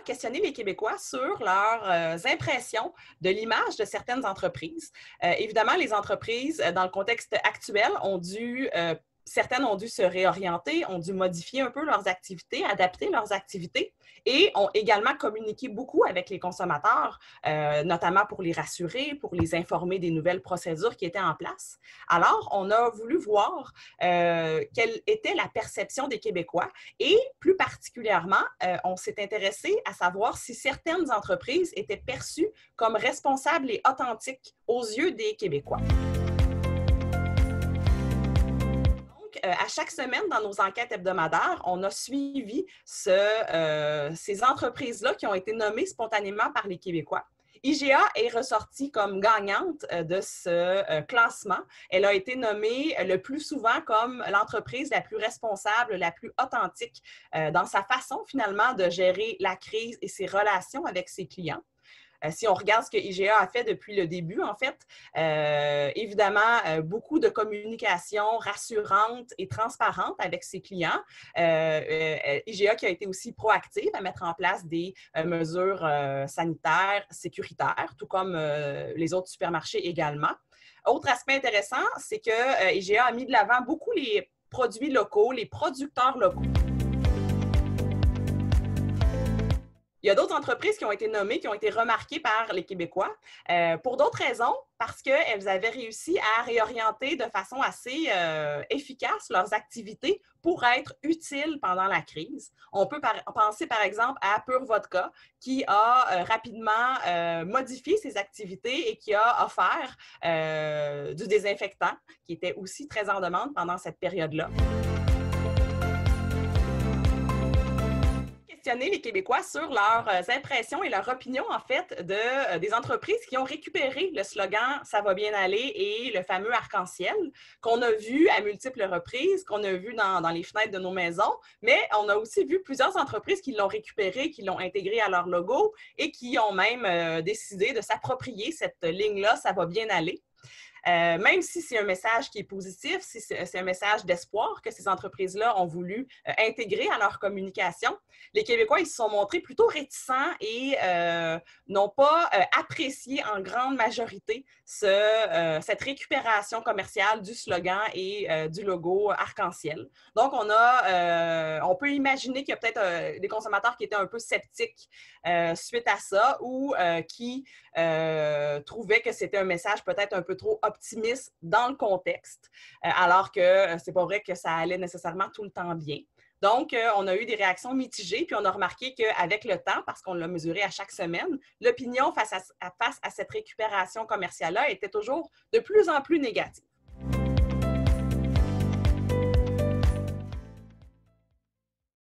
questionné les Québécois sur leurs impressions de l'image de certaines entreprises. Évidemment, les entreprises, dans le contexte actuel, certaines ont dû se réorienter, ont dû modifier un peu leurs activités, adapter leurs activités et ont également communiqué beaucoup avec les consommateurs, notamment pour les rassurer, pour les informer des nouvelles procédures qui étaient en place. Alors, on a voulu voir quelle était la perception des Québécois et plus particulièrement, on s'est intéressé à savoir si certaines entreprises étaient perçues comme responsables et authentiques aux yeux des Québécois. À chaque semaine, dans nos enquêtes hebdomadaires, on a suivi ces entreprises-là qui ont été nommées spontanément par les Québécois. IGA est ressortie comme gagnante de ce classement. Elle a été nommée le plus souvent comme l'entreprise la plus responsable, la plus authentique dans sa façon finalement de gérer la crise et ses relations avec ses clients. Si on regarde ce que IGA a fait depuis le début, en fait, évidemment, beaucoup de communication rassurante et transparente avec ses clients. IGA qui a été aussi proactive à mettre en place des mesures sanitaires, sécuritaires, tout comme les autres supermarchés également. Autre aspect intéressant, c'est que IGA a mis de l'avant beaucoup les produits locaux, les producteurs locaux. Il y a d'autres entreprises qui ont été nommées, qui ont été remarquées par les Québécois pour d'autres raisons, parce qu'elles avaient réussi à réorienter de façon assez efficace leurs activités pour être utiles pendant la crise. On peut penser par exemple à Pure Vodka, qui a rapidement modifié ses activités et qui a offert du désinfectant, qui était aussi très en demande pendant cette période-là. Questionner les Québécois sur leurs impressions et leurs opinions, en fait, des entreprises qui ont récupéré le slogan « Ça va bien aller » et le fameux arc-en-ciel qu'on a vu à multiples reprises, qu'on a vu dans les fenêtres de nos maisons, mais on a aussi vu plusieurs entreprises qui l'ont récupéré, qui l'ont intégré à leur logo et qui ont même décidé de s'approprier cette ligne-là « Ça va bien aller ». Même si c'est un message qui est positif, si c'est un message d'espoir que ces entreprises-là ont voulu intégrer à leur communication, les Québécois, ils se sont montrés plutôt réticents et n'ont pas apprécié en grande majorité cette récupération commerciale du slogan et du logo arc-en-ciel. Donc, on peut imaginer qu'il y a peut-être des consommateurs qui étaient un peu sceptiques suite à ça ou qui trouvaient que c'était un message peut-être un peu trop optimiste dans le contexte, alors que c'est pas vrai que ça allait nécessairement tout le temps bien. Donc, on a eu des réactions mitigées, puis on a remarqué qu'avec le temps, parce qu'on l'a mesuré à chaque semaine, l'opinion face à cette récupération commerciale-là était toujours de plus en plus négative.